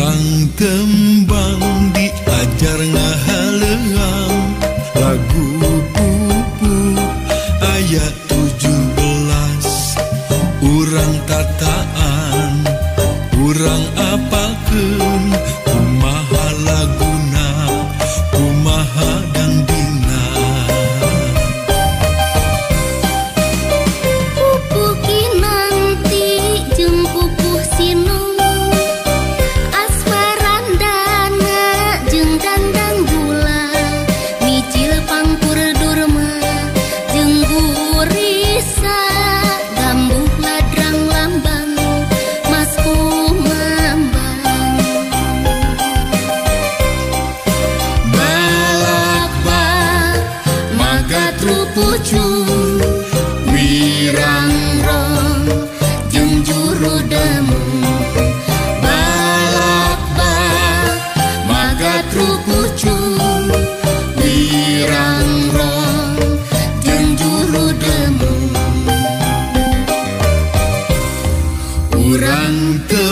Urang tembang diajar ngahaleang lagu pupu ayat 17. Urang tataan, urang apalkeun kumaha laguna, kumaha dangdingna. Pupuh kinanti jeung pupuh sinong, asmarandana jeung dandang gula, micil pangkur durma jeung gurisa, gambuh ladrang lambang mas kumambang. Balakbak magatru pucung, wirangrong jeung juru demu. Balakbak magatru pucung, wirangrong jeung juru demu. Urang teu